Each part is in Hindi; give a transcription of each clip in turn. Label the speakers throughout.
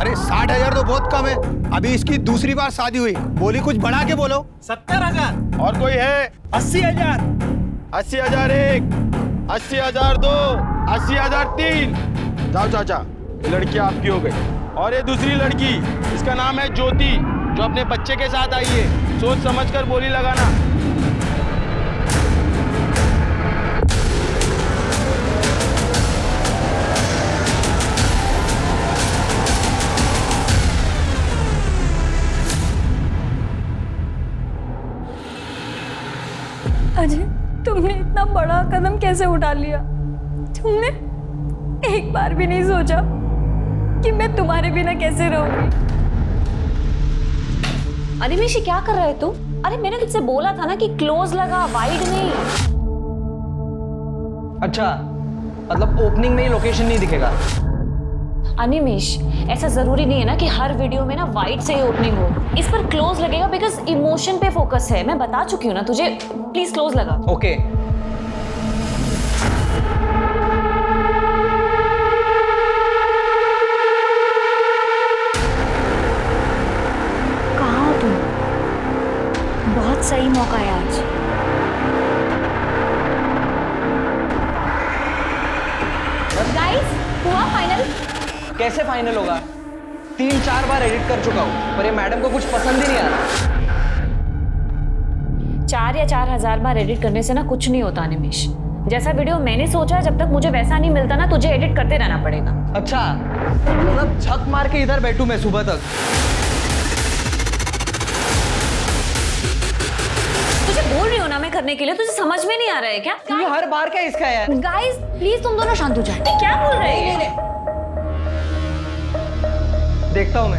Speaker 1: अरे 60,000 तो बहुत कम है। अभी इसकी दूसरी बार शादी हुई, बोली कुछ बढ़ा के बोलो।
Speaker 2: 70,000।
Speaker 3: और कोई है?
Speaker 2: 80,000।
Speaker 3: 80,000 एक, 80,000 दो, 80,000 तीन। जाओ चाचा, ये लड़की आपकी हो गई। और ये दूसरी लड़की, इसका नाम है ज्योति, जो अपने बच्चे के साथ आई है। सोच समझकर बोली लगाना।
Speaker 4: अजय, तुमने इतना बड़ा कदम कैसे उठा लिया? तुमने एक बार भी नहीं सोचा कि मैं तुम्हारे बिना कैसे रहूंगी?
Speaker 5: अनिमेश, क्या कर रहे हो तुम? अरे मैंने तुझसे बोला था ना कि क्लोज लगा, वाइड नहीं।
Speaker 6: अच्छा, मतलब ओपनिंग में ही लोकेशन नहीं दिखेगा?
Speaker 5: अनिमेश, ऐसा जरूरी नहीं है ना कि हर वीडियो में ना वाइड से ही ओपनिंग हो। इस पर क्लोज लगेगा बिकॉज इमोशन पे फोकस है। मैं बता चुकी हूँ ना तुझे, प्लीज क्लोज लगा।
Speaker 6: ओके।
Speaker 5: कहाँ हो तुम? बहुत सही मौका है आज। गाइस, हुआ फाइनल?
Speaker 6: कैसे फाइनल होगा? 3-4 बार एडिट कर चुका हूँ, पर ये मैडम को कुछ पसंद ही नहीं आ रहा।
Speaker 5: 4 या 4,000 बार एडिट करने से ना कुछ नहीं होता अनिमेश। जैसा वीडियो मैंने सोचा, जब तक मुझे वैसा नहीं मिलता ना, तुझे एडिट करते रहना पड़ेगा।
Speaker 6: अच्छा, मतलब झक मार के इधर बैठूं मैं सुबह तक?
Speaker 5: तुझे बोल रही हो ना मैं करने के लिए, तुझे समझ में नहीं आ रहा है क्या?
Speaker 6: ये हर बार क्या इसका है यार?
Speaker 5: गाइस प्लीज तुम दोनों शांत हो जाओ। क्या बोल रहे हैं?
Speaker 6: देखता हूँ मैं।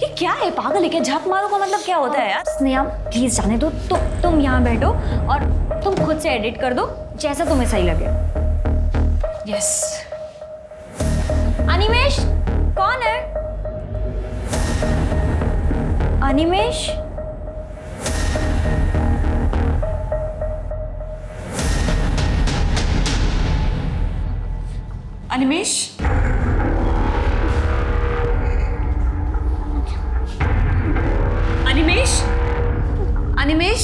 Speaker 5: ये क्या है? पागल है क्या? झक मारो का मतलब क्या होता है यार? स्नेहा प्लीज जाने दो। तुम यहाँ बैठो और तुम खुद से एडिट कर दो जैसा तुम्हें सही लगे। यस। अनिमेश, कौन है? Animesh? Animesh? Animesh? Animesh?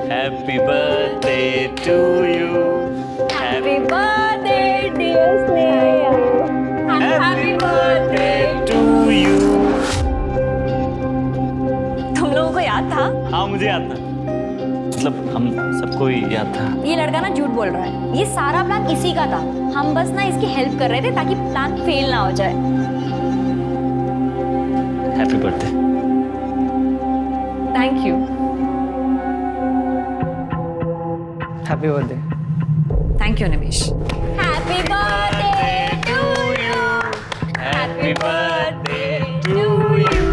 Speaker 2: Happy birthday to you.
Speaker 5: Happy birthday dear Sneha. Happy birthday
Speaker 2: to you.
Speaker 5: तुम लोगों को याद था?
Speaker 2: हाँ, मुझे याद था। मतलब हम सबको ही याद था।
Speaker 5: ये लड़का ना झूठ बोल रहा है। ये सारा प्लान इसी का था। हम बस ना इसकी हेल्प कर रहे थे ताकि प्लान फेल ना हो जाए।
Speaker 2: Happy birthday.
Speaker 5: Thank you.
Speaker 6: Happy birthday.
Speaker 5: Thank you Nimesh. Happy birthday to you. Happy birthday to you.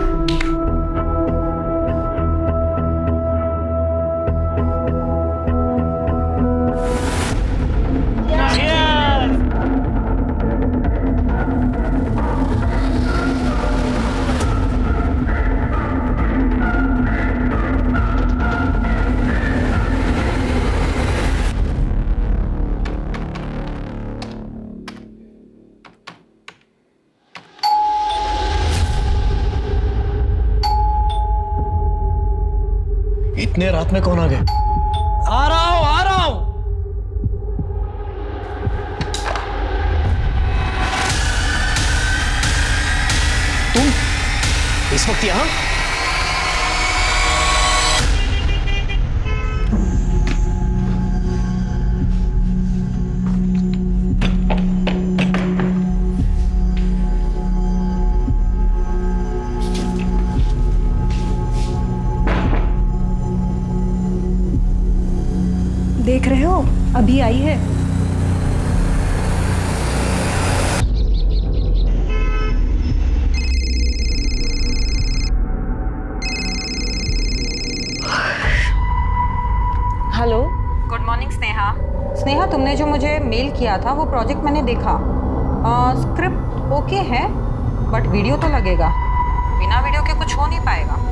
Speaker 1: इतने रात में कौन आ गए?
Speaker 6: आ रहा हूँ, आ रहा हूँ।
Speaker 1: तुम इस वक्त यहाँ?
Speaker 4: देख रहे हो, अभी आई है।
Speaker 5: Hello.
Speaker 7: Good morning Sneha. Sneha, तुमने जो मुझे मेल किया था वो प्रोजेक्ट मैंने देखा। स्क्रिप्ट ओके है, बट वीडियो तो लगेगा। बिना वीडियो के कुछ हो नहीं पाएगा।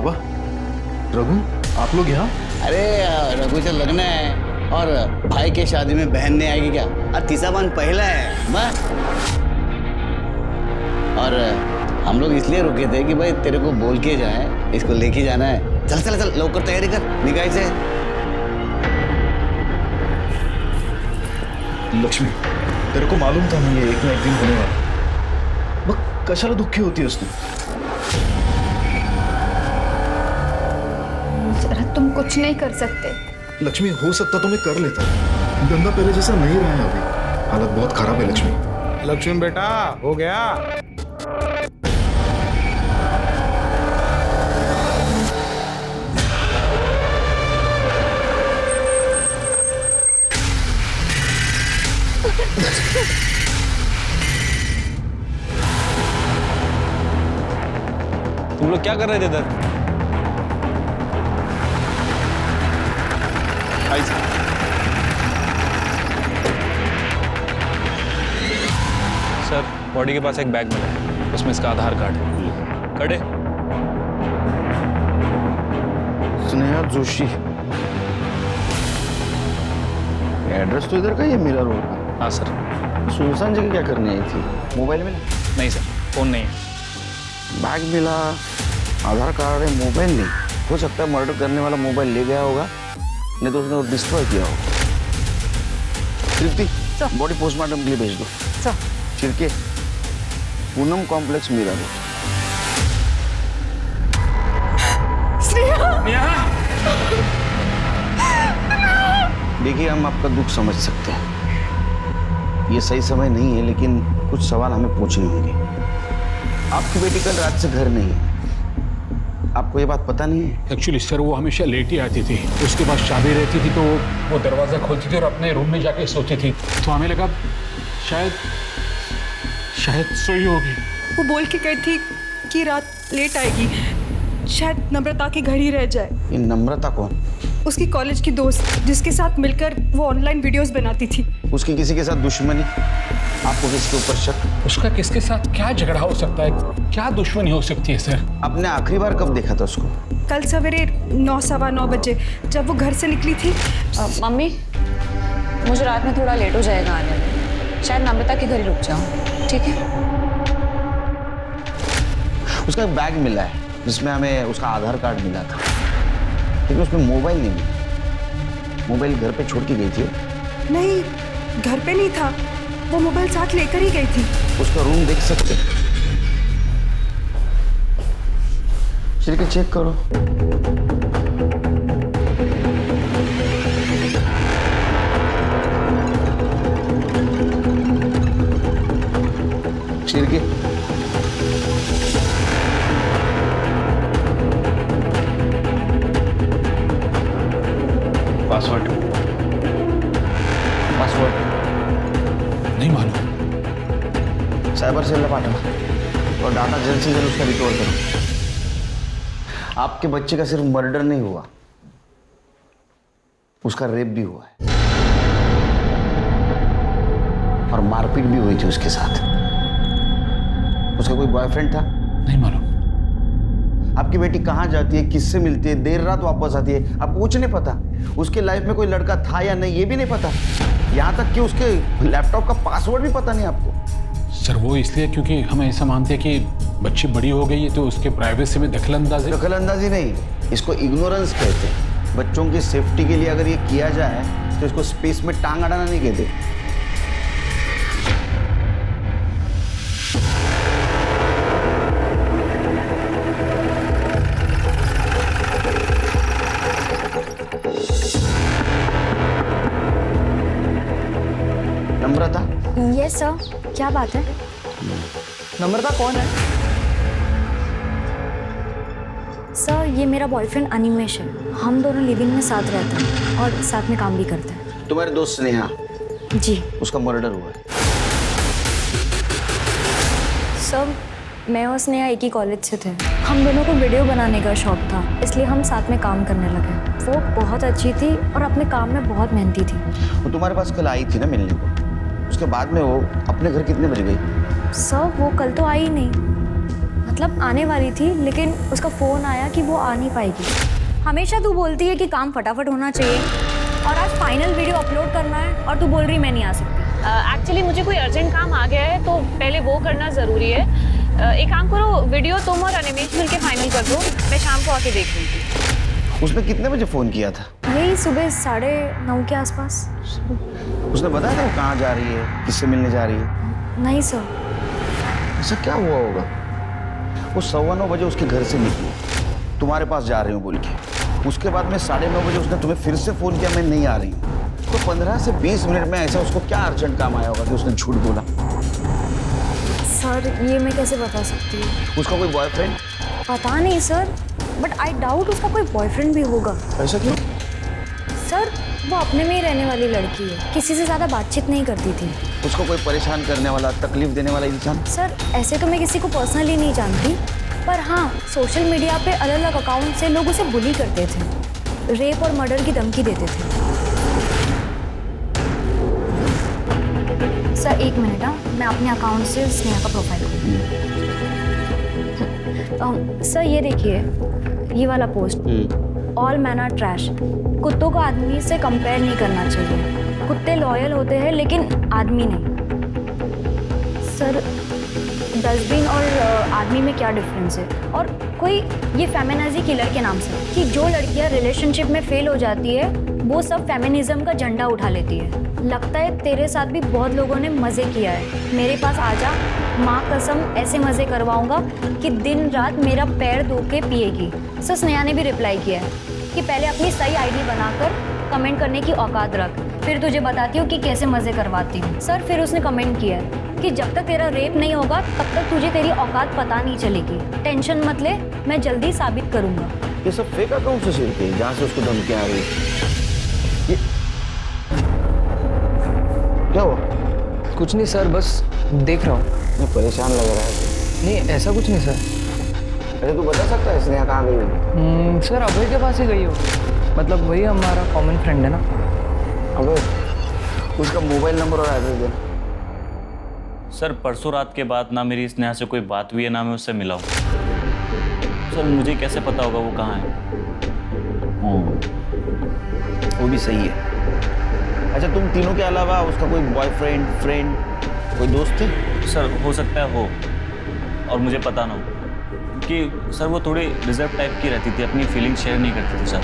Speaker 8: बाबा, रघु, आप लोग यहाँ?
Speaker 9: अरे रघु से लगना है और भाई के शादी में बहन नहीं आएगी क्या? और तीसरा बन पहला है बस। और हम लोग इसलिए रुके थे कि भाई तेरे को बोल के जाए, इसको लेके जाना है। चल चल चल लौकर तैयारी कर, निकाय से।
Speaker 8: लक्ष्मी, तेरे को मालूम था ना ये एक ना एक दिन होने वाला। मग कशाला दुःखी होतीयस तू?
Speaker 4: शरद, तुम कुछ नहीं कर सकते।
Speaker 8: लक्ष्मी, हो सकता तो मैं कर लेता। धंधा पहले जैसा नहीं रहा है अभी, हालत बहुत खराब है लक्ष्मी।
Speaker 3: लक्ष्मी बेटा, हो गया?
Speaker 6: तुम लोग क्या कर रहे थे इधर? सर, बॉडी के पास एक बैग मिला है, उसमें इसका आधार कार्ड है। कड़े
Speaker 3: स्नेहा जोशी, एड्रेस तो इधर का ही है, मिरर रोड का।
Speaker 6: हाँ सर।
Speaker 3: सुनसान जगह क्या करने आई थी? मोबाइल में
Speaker 6: नहीं सर, फोन नहीं है।
Speaker 3: बैग मिला, आधार कार्ड है, मोबाइल नहीं। हो सकता है मर्डर करने वाला मोबाइल ले गया होगा, नहीं तो उसने डिस्ट्रॉय किया होगा। तृप्ति, बॉडी पोस्टमार्टम के लिए भेज दो। छिड़के पूनम कॉम्प्लेक्स मीरा रोड। देखिए, हम आपका दुख समझ सकते हैं, ये सही समय नहीं है, लेकिन कुछ सवाल हमें पूछने होंगे। आपकी बेटी कल रात से घर नहीं है, आपको ये बात पता नहीं है?
Speaker 10: एक्चुअली सर, वो हमेशा लेट ही आती थी, उसके बाद चाबी रहती थी तो वो दरवाज़ा खोलती थी और अपने रूम में जाके सोती थी, तो हमें लगा शायद सोई होगी।
Speaker 11: वो बोल के गई थी कि रात लेट आएगी, शायद नम्रता के घर ही रह जाए।
Speaker 3: ये नम्रता कौन?
Speaker 11: उसकी कॉलेज की दोस्त, जिसके साथ मिलकर वो ऑनलाइन वीडियोस बनाती थी।
Speaker 3: उसकी किसी के साथ दुश्मनी? आपको किसके ऊपर शक?
Speaker 10: उसका किसके साथ क्या झगड़ा हो सकता है, क्या दुश्मनी हो सकती है सर?
Speaker 3: आपने आखिरी बार कब देखा था उसको?
Speaker 11: कल सवेरे 9 सवा 9 बजे जब वो घर से निकली थी।
Speaker 12: मम्मी, मुझे रात में थोड़ा लेट हो जाएगा आने में, शायद नम्रता के घर ही रुक जाऊँ, ठीक है?
Speaker 3: उसका एक बैग मिला है जिसमें हमें उसका आधार कार्ड मिला था, लेकिन उसमें मोबाइल नहीं मिला। मोबाइल घर पे छोड़ के गई थी?
Speaker 11: नहीं, घर पे नहीं था, वो मोबाइल साथ लेकर ही गई थी।
Speaker 3: उसका रूम देख सकते? चल के चेक करो। चिरके पासवर्ड
Speaker 10: नहीं मालूम।
Speaker 3: साइबर सेल में पाठवा और डाटा जल्द से जल्द उसका रिकवर करो। आपके बच्चे का सिर्फ मर्डर नहीं हुआ, उसका रेप भी हुआ है और मारपीट भी हुई थी उसके साथ। उसका कोई बॉयफ्रेंड था?
Speaker 10: नहीं मालूम।
Speaker 3: आपकी बेटी कहाँ जाती है, किससे मिलती है, देर रात वापस आती है, आपको कुछ नहीं पता। उसके लाइफ में कोई लड़का था या नहीं ये भी नहीं पता, यहाँ तक कि उसके लैपटॉप का पासवर्ड भी पता नहीं आपको।
Speaker 10: सर, वो इसलिए क्योंकि हम ऐसा मानते हैं कि बच्ची बड़ी हो गई है तो उसके प्राइवेसी में
Speaker 3: दखलंदाजी नहीं, इसको इग्नोरेंस कहते हैं। बच्चों की सेफ्टी के लिए अगर ये किया जाए तो इसको स्पेस में टांग अड़ाना नहीं कहते। नम्रता?
Speaker 5: यस सर, क्या बात है?
Speaker 6: नम्रता कौन है?
Speaker 5: सर, ये मेरा बॉयफ्रेंड अनिमेश है। हम दोनों लिव इन में साथ रहते हैं और साथ में काम भी करते हैं।
Speaker 3: तुम्हारे दोस्त स्नेहा?
Speaker 5: जी।
Speaker 3: उसका मर्डर हुआ है।
Speaker 5: सर, मैं और स्नेहा एक ही कॉलेज से थे। हम दोनों को वीडियो बनाने का शौक था, इसलिए हम साथ में काम करने लगे। वो बहुत अच्छी थी और अपने काम में बहुत मेहनती थी।
Speaker 3: वो तुम्हारे पास कल आई थी ना मिलने को, उसके बाद में वो अपने घर कितने बजे गई?
Speaker 5: सर, वो कल तो आई नहीं, मतलब आने वाली थी, लेकिन उसका फ़ोन आया कि वो आ नहीं पाएगी। हमेशा तू बोलती है कि काम फटाफट होना चाहिए, और आज फाइनल वीडियो अपलोड करना है और तू बोल रही मैं नहीं आ सकती।
Speaker 12: एक्चुअली मुझे कोई अर्जेंट काम आ गया है तो पहले वो करना ज़रूरी है। एक काम करो, वीडियो तुम और अनिमेश मिल के फाइनल कर दो, मैं शाम को आके देख लूँगी।
Speaker 9: उसने कितने बजे फ़ोन किया था?
Speaker 5: यही सुबह 9:30 के आसपास।
Speaker 9: उसने बताया था वो कहाँ जा रही है, किससे मिलने जा रही है?
Speaker 5: नहीं सर।
Speaker 9: ऐसा क्या हुआ होगा? वो 9:15 बजे उसके घर से निकली, तुम्हारे पास जा रही हूँ बोल के। उसके बाद में 9:30 बजे उसने तुम्हें फिर से फ़ोन किया, मैं नहीं आ रही हूँ। तो 15 से 20 मिनट में ऐसा उसको क्या अर्जेंट काम आया होगा कि उसने झूठ बोला?
Speaker 5: सर ये मैं कैसे बता सकती हूँ?
Speaker 9: उसका कोई बॉयफ्रेंड?
Speaker 5: पता नहीं सर, बट आई डाउट उसका कोई बॉयफ्रेंड भी होगा।
Speaker 9: ऐसा क्यों?
Speaker 5: सर वो अपने में ही रहने वाली लड़की है, किसी से ज़्यादा बातचीत नहीं करती थी।
Speaker 9: उसको कोई परेशान करने वाला, तकलीफ देने वाला इंसान?
Speaker 5: सर ऐसे तो मैं किसी को पर्सनली नहीं जानती, पर हाँ सोशल मीडिया पे अलग अलग अकाउंट से लोग उसे बुली करते थे, रेप और मर्डर की धमकी देते थे। सर एक मिनट, हाँ मैं अपने अकाउंट से स्नेहा का प्रोफाइल सर ये देखिए, ये वाला post, all man are trash. कुत्तों को आदमी से कंपेयर नहीं करना चाहिए, कुत्ते लॉयल होते हैं लेकिन आदमी नहीं। सर डस्टबिन और आदमी में क्या डिफरेंस है? और कोई ये फेमिनिजी किलर के नाम से कि जो लड़कियां रिलेशनशिप में फेल हो जाती है वो सब फेमिनिज्म का झंडा उठा लेती है। लगता है तेरे साथ भी बहुत लोगों ने मज़े किया है, मेरे पास आजा, माँ कसम ऐसे मज़े करवाऊंगा कि दिन रात मेरा पैर धो के पिएगी। सर स्नेहा ने भी रिप्लाई किया है कि पहले अपनी सही आईडी बनाकर कमेंट करने की औकात रख, फिर तुझे बताती हूँ कि कैसे मज़े करवाती हूँ। सर फिर उसने कमेंट किया है कि जब तक तेरा रेप नहीं होगा तब तक तुझे तेरी औकात पता नहीं चलेगी, टेंशन मत ले, मैं जल्दी साबित करूँगा।
Speaker 9: ये सब फेक अकाउंट से शेयर किए जहाँ से उसको धमकियाँ आ रही। ये क्या हुआ?
Speaker 6: कुछ नहीं सर, बस देख रहा हूँ।
Speaker 9: मैं परेशान लग रहा है।
Speaker 6: नहीं ऐसा कुछ नहीं सर।
Speaker 9: अरे तू बता सकता है स्नेहा कहाँ गई होगी?
Speaker 6: सर अभय के पास ही गई हो, मतलब वही हमारा कॉमन फ्रेंड है ना।
Speaker 9: अबे उसका मोबाइल नंबर और एड्रेस दे।
Speaker 2: सर परसों रात के बाद ना मेरी स्नेहा से कोई बात हुई है, ना मैं उससे मिला हूँ। सर मुझे कैसे पता होगा वो कहाँ है?
Speaker 9: वो भी सही है। अच्छा तुम तीनों के अलावा उसका कोई बॉयफ्रेंड, फ्रेंड, कोई दोस्त थे?
Speaker 2: सर हो सकता है हो, और मुझे पता ना हो, कि सर वो थोड़ी रिजर्व टाइप की रहती थी, अपनी फीलिंग शेयर नहीं करती थी सर।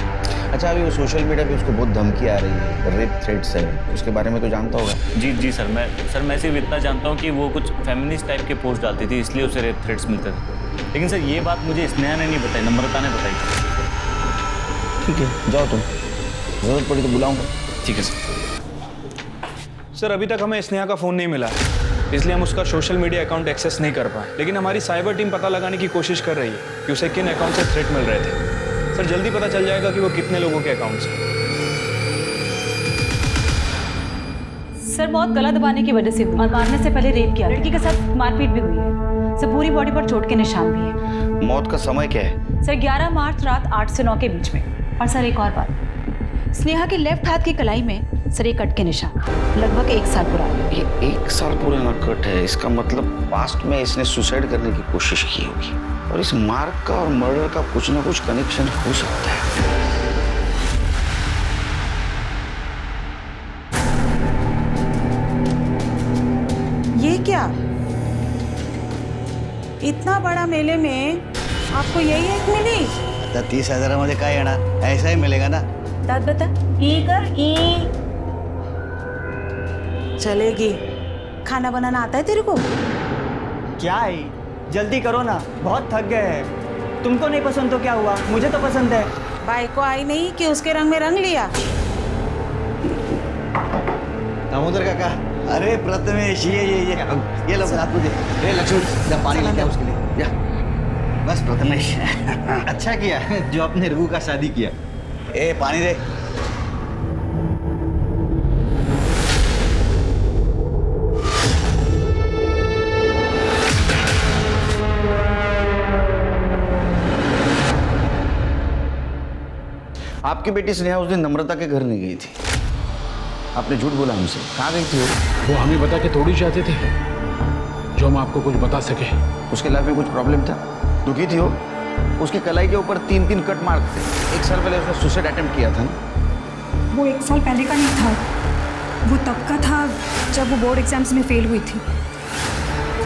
Speaker 9: अच्छा अभी वो सोशल मीडिया पे उसको बहुत धमकी आ रही है, रेप थ्रेट्स है, उसके बारे में तो जानता होगा?
Speaker 2: जी सर मैं सिर्फ इतना जानता हूँ कि वो कुछ फेमिनिस्ट टाइप के पोस्ट डालती थी, इसलिए उसे रेप थ्रेट्स मिलते थे। लेकिन सर ये बात मुझे स्नेहा ने नहीं बताई, नम्रता ने बताई।
Speaker 9: ठीक है जाओ तुम, जरूरत पड़ी तो बुलाऊंगा।
Speaker 2: ठीक है सर।
Speaker 13: सर अभी तक हमें स्नेहा का फ़ोन नहीं मिला है, इसलिए हम उसका सोशल मीडिया अकाउंट एक्सेस नहीं कर पाए, लेकिन हमारी साइबर टीम पता लगाने की कोशिश कर रही है कि उसे किन अकाउंट से थ्रेट मिल रहे थे। सर जल्दी पता चल जाएगा कि वो कितने लोगों के अकाउंट से।
Speaker 14: सर बहुत गला दबाने की वजह से और मारने से पहले रेप किया, लड़की के साथ मारपीट भी हुई है। सर पूरी बॉडी पर चोट के निशान भी है।
Speaker 9: मौत का समय क्या है?
Speaker 14: सर 11 मार्च रात 8 से 9 के बीच में। और सर एक और बात, स्नेहा के लेफ्ट हाथ की कलाई में सर ये कट के निशान, लगभग 1 साल पुराना।
Speaker 9: ये 1 साल पुराना कट है, इसका मतलब पास्ट में इसने सुसाइड करने की कोशिश की होगी, और इस मार्क का और मर्डर का कुछ ना कुछ कनेक्शन हो सकता है।
Speaker 7: ये क्या, इतना बड़ा मेले में आपको यही एक मिली?
Speaker 9: 30,000 मध्ये काय येणार, ऐसा ही मिलेगा ना।
Speaker 14: दाद बता, ई कर ई।
Speaker 7: चलेगी। खाना बनाना आता है तेरे को?
Speaker 6: क्या है, जल्दी करो ना, बहुत थक गए हैं। तुमको नहीं पसंद तो क्या हुआ, मुझे तो पसंद है।
Speaker 7: भाई को आई नहीं कि उसके रंग में रंग लिया।
Speaker 9: दामोदर काका, अरे प्रथमेश ये लो हाथ मुझे। रे लक्ष्मण जा पानी लेके आ उसके लिए, जा। बस प्रथमेश
Speaker 6: अच्छा किया जो आपने रूह का शादी किया।
Speaker 9: ए पानी दे। आपकी बेटी स्नेहा उस दिन नम्रता के घर नहीं गई थी, आपने झूठ बोला हमसे। कहाँ गई थी
Speaker 10: वो हमें बता के थोड़ी चाहते थे जो हम आपको कुछ बता सके।
Speaker 9: उसके लाइफ में कुछ प्रॉब्लम था? दुखी थी वो। उसकी कलाई के ऊपर 3-3 कट मार्क थे। 1 साल पहले उसने सुसाइड अटेम्प्ट किया था ना।
Speaker 11: वो 1 साल पहले का नहीं था, वो तब का था जब वो बोर्ड एग्जाम्स में फेल हुई थी।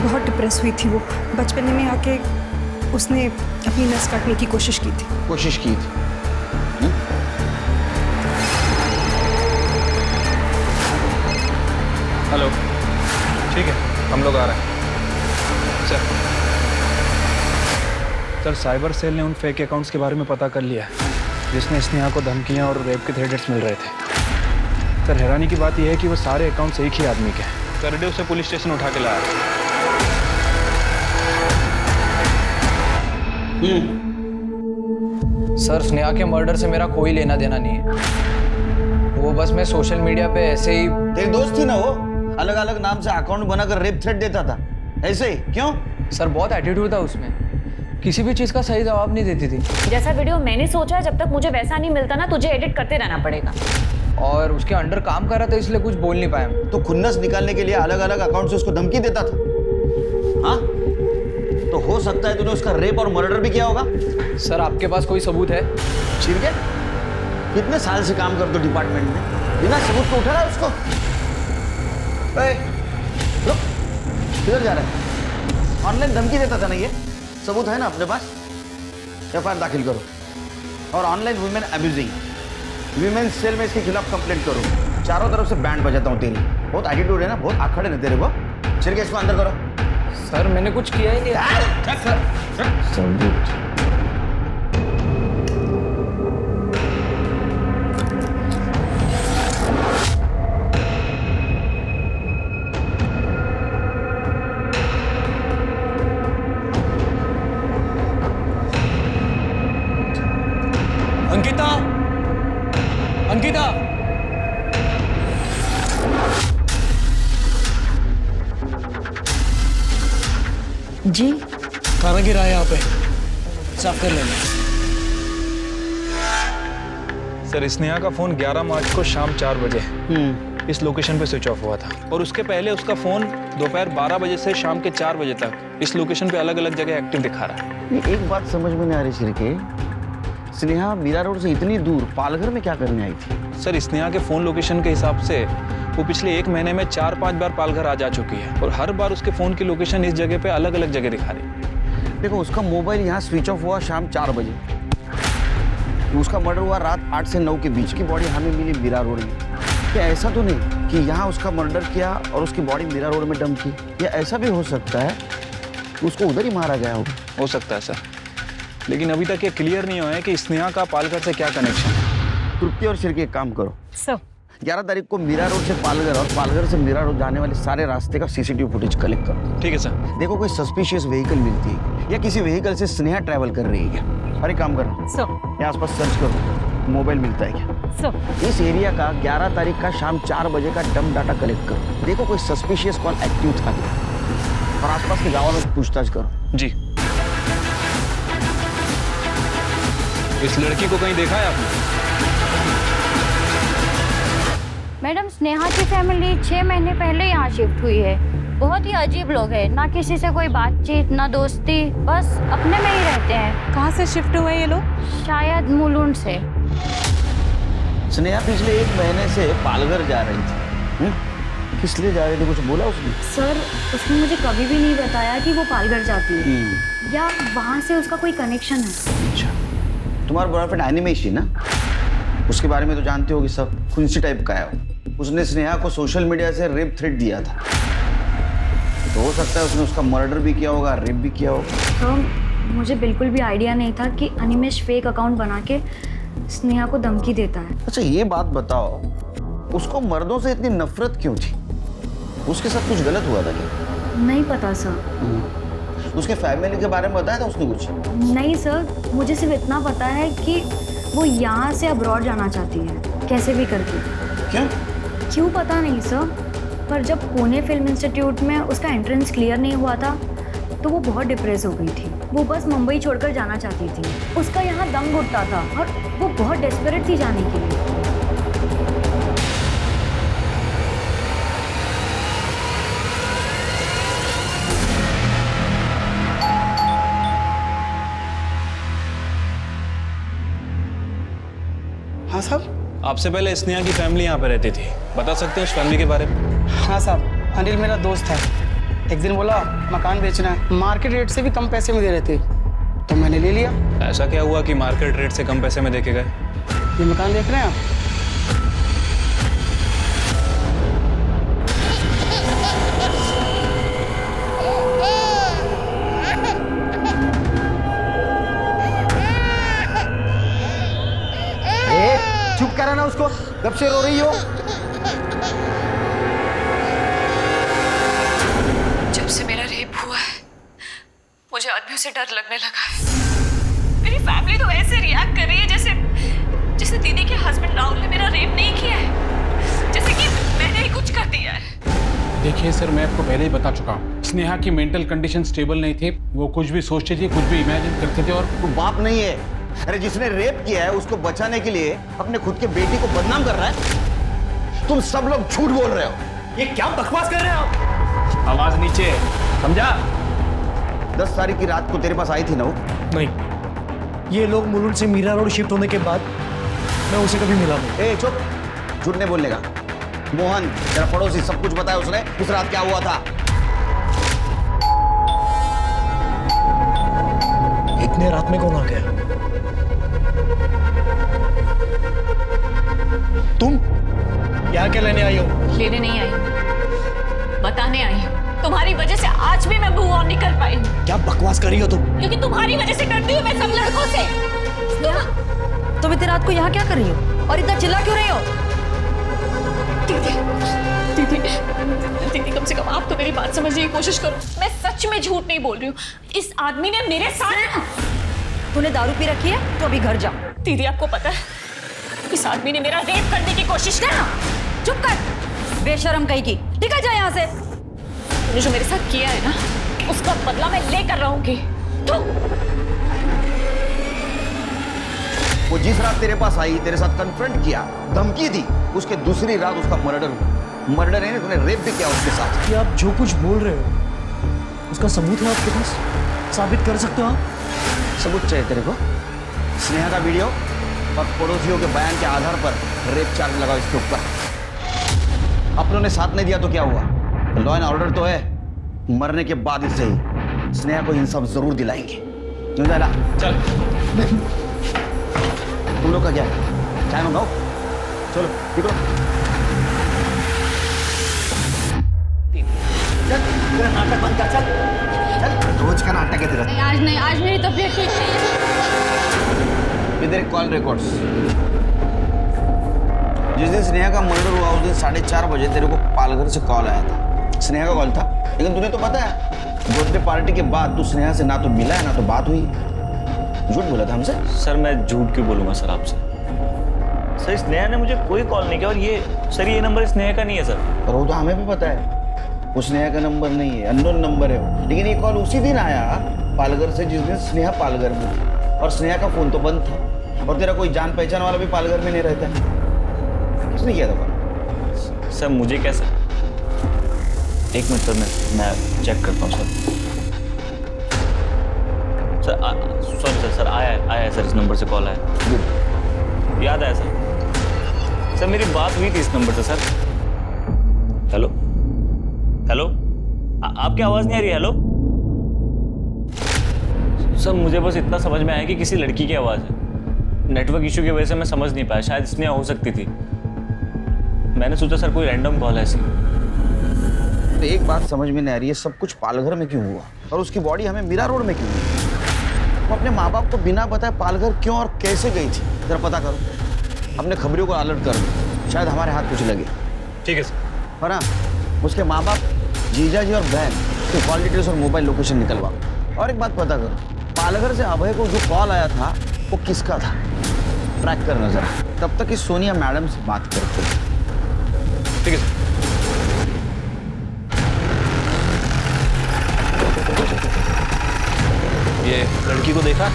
Speaker 11: बहुत डिप्रेस हुई थी वो। बचपन में आके उसने अपनी नस काटने की कोशिश की थी।
Speaker 9: कोशिश की थी।
Speaker 13: हेलो, ठीक है, हम लोग आ रहे हैं। सर, साइबर सेल ने उन फेक अकाउंट्स के बारे में पता कर लिया है जिसमें स्नेहा को धमकियां और रेप के थ्रेट्स मिल रहे थे। सर, हैरानी की बात यह है कि वो सारे अकाउंट्स एक ही आदमी के हैं। करडे उसे पुलिस स्टेशन उठा के लाया।
Speaker 15: सर, स्नेहा के मर्डर से मेरा कोई लेना देना नहीं है। वो बस मैं सोशल मीडिया पे ऐसे ही।
Speaker 9: तेरी दोस्त थी ना वो, अलग अलग नाम से अकाउंट बनाकर रेप थ्रेट देता था, ऐसे ही क्यों?
Speaker 15: सर, बहुत एटीट्यूड था उसमें, किसी भी चीज का सही जवाब नहीं देती थी।
Speaker 12: जैसा वीडियो मैंने सोचा, जब तक मुझे वैसा नहीं मिलता ना, तुझे एडिट करते रहना पड़ेगा।
Speaker 15: और उसके अंडर काम कर रहा था इसलिए कुछ बोल नहीं पाया।
Speaker 9: तो खुन्नस निकालने के लिए अलग अलग अकाउंट से उसको धमकी देता था। हाँ, तो हो सकता है तूने उसका रेप और मर्डर भी किया होगा।
Speaker 15: सर, आपके पास कोई सबूत है?
Speaker 9: ठीक है, कितने साल से काम करते हो डिपार्टमेंट में, बिना सबूत को उठा रहा है उसको? रुक, किधर जा रहा है? ऑनलाइन धमकी देता था ना ये, सबूत है ना अपने पास? एफआईआर दाखिल करो और online women abusing, women cell में इसके खिलाफ कंप्लेंट करो। चारों तरफ से बैंड बजाता हूँ तेरी। बहुत एटीट्यूड है ना, बहुत आखड़ है ना तेरे को। चल के इसको अंदर करो।
Speaker 15: सर, मैंने कुछ किया ही नहीं।
Speaker 9: सबूत
Speaker 15: अंकिता, अंकिता,
Speaker 11: जी
Speaker 15: खाना गिरा है यहाँ पे, साफ कर लेना।
Speaker 13: सर, स्नेहा का फोन 11 मार्च को शाम 4 बजे इस लोकेशन पे स्विच ऑफ हुआ था और उसके पहले उसका फोन दोपहर 12 बजे से शाम के 4 बजे तक इस लोकेशन पे अलग अलग जगह एक्टिव दिखा रहा है।
Speaker 9: ये एक बात समझ में नहीं आ रही सिरके, स्नेहा मीरा रोड से इतनी दूर पालघर में क्या करने आई थी?
Speaker 13: सर, स्नेहा के फोन लोकेशन के हिसाब से वो पिछले 1 महीने में 4-5 बार पालघर आ जा चुकी है और हर बार उसके फोन की लोकेशन इस जगह पे अलग अलग जगह दिखा रही।
Speaker 9: देखो, उसका मोबाइल यहाँ स्विच ऑफ हुआ शाम 4 बजे, उसका मर्डर हुआ रात 8 से 9 के बीच की बॉडी हमें मिली मीरा रोड में। क्या ऐसा तो नहीं कि यहाँ उसका मर्डर किया और उसकी बॉडी मीरा रोड में डंप की? या ऐसा भी हो सकता है कि उसको उधर ही मारा गया होगा?
Speaker 13: हो सकता है सर, लेकिन अभी तक ये क्लियर नहीं हुआ है कि स्नेहा का पालघर से क्या कनेक्शन है।
Speaker 9: तृप्ति और सिरके एक काम करो,
Speaker 11: सर
Speaker 9: 11 तारीख को मीरा रोड से पालघर और पालघर से मीरा रोड जाने वाले सारे रास्ते का सीसीटीवी फुटेज कलेक्ट करो।
Speaker 13: ठीक है सर।
Speaker 9: देखो कोई सस्पिशियस व्हीकल मिलती है या किसी व्हीकल से स्नेहा ट्रैवल कर रही है क्या? अरे काम करना,
Speaker 11: सर
Speaker 9: यहाँ आसपास सर्च करो, मोबाइल मिलता है क्या?
Speaker 11: सर
Speaker 9: इस एरिया का 11 तारीख का शाम 4 बजे का डंप डाटा कलेक्ट करो। देखो कोई सस्पिशियस कॉल एक्टिव था क्या और आसपास के गाँव में पूछताछ करो।
Speaker 13: जी। इस लड़की को कहीं देखा है आपने?
Speaker 5: मैडम, स्नेहा की फैमिली 6 महीने पहले यहाँ शिफ्ट हुई है। बहुत ही अजीब लोग हैं, ना किसी से कोई बातचीत, ना दोस्ती, बस अपने में ही रहते हैं।
Speaker 11: कहाँ से शिफ्ट हुए ये लोग?
Speaker 5: शायद मुलुंड से।
Speaker 9: स्नेहा पिछले 1 महीने से पालघर जा रही थी। किस लिए जा रही थी, कुछ बोला उसने?
Speaker 5: सर, उसने मुझे कभी भी नहीं बताया कि वो पालघर जाती है या वहाँ से उसका कोई कनेक्शन है।
Speaker 9: अच्छा, तुम्हारा बॉयफ्रेंड एनिमेश ना, उसके बारे में तो जानते होगी सब, खुंसी टाइप का है। उसने स्नेहा को सोशल मीडिया से रेप थ्रेट दिया था, तो हो सकता है उसने उसका मर्डर भी किया होगा, रेप भी किया होगा।
Speaker 5: तो मुझे बिल्कुल भी आइडिया नहीं था कि अनिमेश फेक अकाउंट बना के स्नेहा को धमकी देता है।
Speaker 9: अच्छा ये बात बताओ, उसको मर्दों से इतनी नफरत क्यों थी? उसके साथ कुछ गलत हुआ था क्या?
Speaker 5: नहीं पता सर।
Speaker 9: उसके फैमिली के बारे में बताया था उसने कुछ?
Speaker 5: नहीं सर, मुझे सिर्फ इतना पता है कि वो यहाँ से अब्रॉड जाना चाहती है, कैसे भी करके। क्यों पता नहीं सर, पर जब पुणे फिल्म इंस्टीट्यूट में उसका एंट्रेंस क्लियर नहीं हुआ था तो वो बहुत डिप्रेस हो गई थी। वो बस मुंबई छोड़कर जाना चाहती थी। उसका यहाँ दम घुटता था और वो बहुत डेस्परेट थी जाने के लिए।
Speaker 13: साहब। आपसे पहले स्नेहा की फैमिली यहाँ पे रहती थी, बता सकते हैं उस फैमिली के बारे में?
Speaker 16: हाँ साहब, अनिल मेरा दोस्त है। एक दिन बोला मकान बेचना है, मार्केट रेट से भी कम पैसे में दे रहे थे, तो मैंने ले लिया।
Speaker 13: ऐसा क्या हुआ कि मार्केट रेट से कम पैसे में देके गए?
Speaker 16: ये मकान देख रहे हैं आप?
Speaker 9: चुप करा ना उसको, कब से रो रही हो?
Speaker 12: जब से मेरा रेप हुआ है मुझे आदमियों से डर लगने लगा है। मेरी फैमिली तो ऐसे रिएक्ट कर रही है जैसे दीदी के हस्बैंड राहुल ने मेरा रेप नहीं किया है, जैसे कि मैंने ही कुछ कर दिया है।
Speaker 10: देखिए सर, मैं आपको पहले ही बता चुका हूँ, स्नेहा की मेंटल कंडीशन स्टेबल नहीं थी। वो कुछ भी सोचती थी, कुछ भी इमेजिन करते थे। और
Speaker 9: तू बाप नहीं है। अरे जिसने रेप किया है उसको बचाने के लिए अपने खुद के बेटी को बदनाम कर रहा है। तुम सब लोग झूठ बोल रहे हो।
Speaker 13: ये क्या बकवास कर रहे हो आप? आवाज नीचे, समझा?
Speaker 9: 10 तारीख की रात को तेरे पास आई थी ना वो?
Speaker 17: नहीं, ये लोग मुलुंड से मीरा रोड शिफ्ट होने के बाद मैं उसे कभी मिला नहीं।
Speaker 9: ए चुप, झूठ नहीं बोलने का। मोहन तेरा पड़ोसी सब कुछ बताया उसने, उस रात क्या हुआ था?
Speaker 17: इतने रात में कौन आ गया? तुम यहाँ क्या लेने आई हो?
Speaker 12: लेने नहीं आई, बताने आई हूँ। तुम्हारी वजह से आज भी मैं मूव ऑन नहीं कर पाई।
Speaker 17: क्या बकवास कर रही हो तुम?
Speaker 12: क्योंकि तुम्हारी वजह से डरती हूँ मैं सब लड़कों से।
Speaker 5: तुम इतनी रात को यहाँ क्या कर रही हो और इतना चिल्ला क्यों रही हो?
Speaker 12: दीदी कम से कम आप तो मेरी बात समझने की कोशिश करो। मैं सच में झूठ नहीं बोल रही हूँ। इस आदमी ने मेरे साथ।
Speaker 5: तूने दारू पी रखी है तो अभी घर जा।
Speaker 12: दीदी आपको पता है इस आदमी ने मेरा रेप करने की कोशिश की।
Speaker 5: चुप कर, बेशरम कहीं की। निकल जा यहाँ से।
Speaker 12: तूने जो मेरे साथ किया है ना उसका बदला मैं लेकर रहूंगी। तू
Speaker 9: वो जिस रात तेरे पास आई, तेरे साथ कन्फ्रंट किया, धमकी दी, उसके दूसरी रात उसका मर्डर हुआ। मर्डर है, तूने रेप भी किया उसके साथ।
Speaker 17: कि आप जो कुछ बोल रहे हो उसका सबूत है आपके पास? साबित कर सकते हो आप?
Speaker 9: सबूत चाहिए तेरे को? स्नेहा का वीडियो और पड़ोसियों के बयान के आधार पर रेप चार्ज लगाओ इसके ऊपर। अपनों ने साथ नहीं दिया तो क्या हुआ? लॉ एंड ऑर्डर तो है। मरने के बाद इससे ही स्नेहा को इंसाफ जरूर दिलाएंगे। क्यों जाला?
Speaker 13: चल।
Speaker 9: तुम लोग का क्या है? चाय मंगाओ, चलो निकलो। चल, नाटक बंद कर। चल चल, रोज का नाटक है तेरा।
Speaker 12: आज मेरी तबीयत ठीक नहीं है।
Speaker 9: इधर कॉल रिकॉर्ड्स। जिस दिन स्नेहा का मर्डर हुआ उस दिन 4:30 बजे तेरे को पालघर से कॉल आया था। स्नेहा का कॉल था, लेकिन तुझे तो पता है बर्थडे पार्टी के बाद तू स्नेहा से ना तो मिला है ना तो बात हुई। झूठ बोला था हमसे।
Speaker 2: सर मैं झूठ क्यों बोलूँगा सर आपसे? सर स्नेहा ने मुझे कोई कॉल नहीं किया। और ये नंबर स्नेहा का नहीं है सर।
Speaker 9: और वो तो हमें भी पता है वो स्नेहा का नंबर नहीं है, अननोन नंबर है वो। लेकिन ये कॉल उसी दिन आया पालघर से जिस दिन स्नेहा पालघर में थी, और स्नेहा का फोन तो बंद था। और तेरा कोई जान पहचान वाला भी पालघर में नहीं रहता है। किसने किया था कॉल?
Speaker 2: सर मुझे कैसे? एक मिनट सर, मैं चेक करता हूँ सर। सॉरी सर आया सर, इस नंबर से कॉल आया। याद आया सर मेरी बात हुई थी इस नंबर से सर। हेलो हेलो, आपकी आवाज़ नहीं आ रही? हेलो सर, मुझे बस इतना समझ में आया कि किसी लड़की की आवाज़ है। नेटवर्क इशू की वजह से मैं समझ नहीं पाया, शायद इसमें हो सकती थी। मैंने सोचा सर कोई रैंडम कॉल है ऐसी।
Speaker 9: तो एक बात समझ में नहीं आ रही है, सब कुछ पालघर में क्यों हुआ और उसकी बॉडी हमें मीरा रोड में क्यों हुई? वो अपने माँ बाप को बिना बताए पालघर क्यों और कैसे गई थी? जरा पता करो, अपने खबरियों को अलर्ट करो, शायद हमारे हाथ कुछ लगे।
Speaker 13: ठीक है सर।
Speaker 9: है ना? उसके माँ बाप, जीजा जी और बहन की कॉल डिटेल्स और मोबाइल लोकेशन निकलवाओ। और एक बात पता करो, पालघर से अभय को जो कॉल आया था वो किसका था? ट्रैक करना जरा। तब तक इस सोनिया मैडम से बात करते।
Speaker 13: ठीक है सर। ये लड़की को देखा?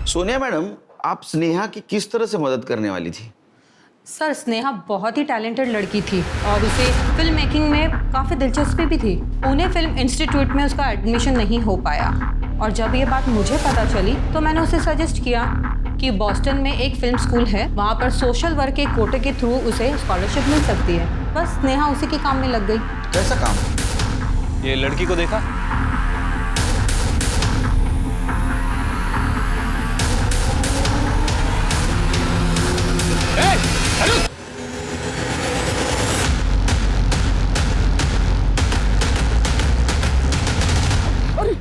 Speaker 9: सोनिया मैडम, आप स्नेहा की किस तरह से मदद करने वाली थी?
Speaker 7: सर स्नेहा बहुत ही टैलेंटेड लड़की थी और उसे फिल्म मेकिंग में काफ़ी दिलचस्पी भी थी। पुणे फिल्म इंस्टीट्यूट में उसका एडमिशन नहीं हो पाया और जब ये बात मुझे पता चली तो मैंने उसे सजेस्ट किया कि बॉस्टन में एक फिल्म स्कूल है, वहाँ पर सोशल वर्क के कोटे के थ्रू उसे स्कॉलरशिप मिल सकती है। बस स्नेहा उसी के काम में लग गई।
Speaker 9: कैसा काम?
Speaker 13: ये लड़की को देखा?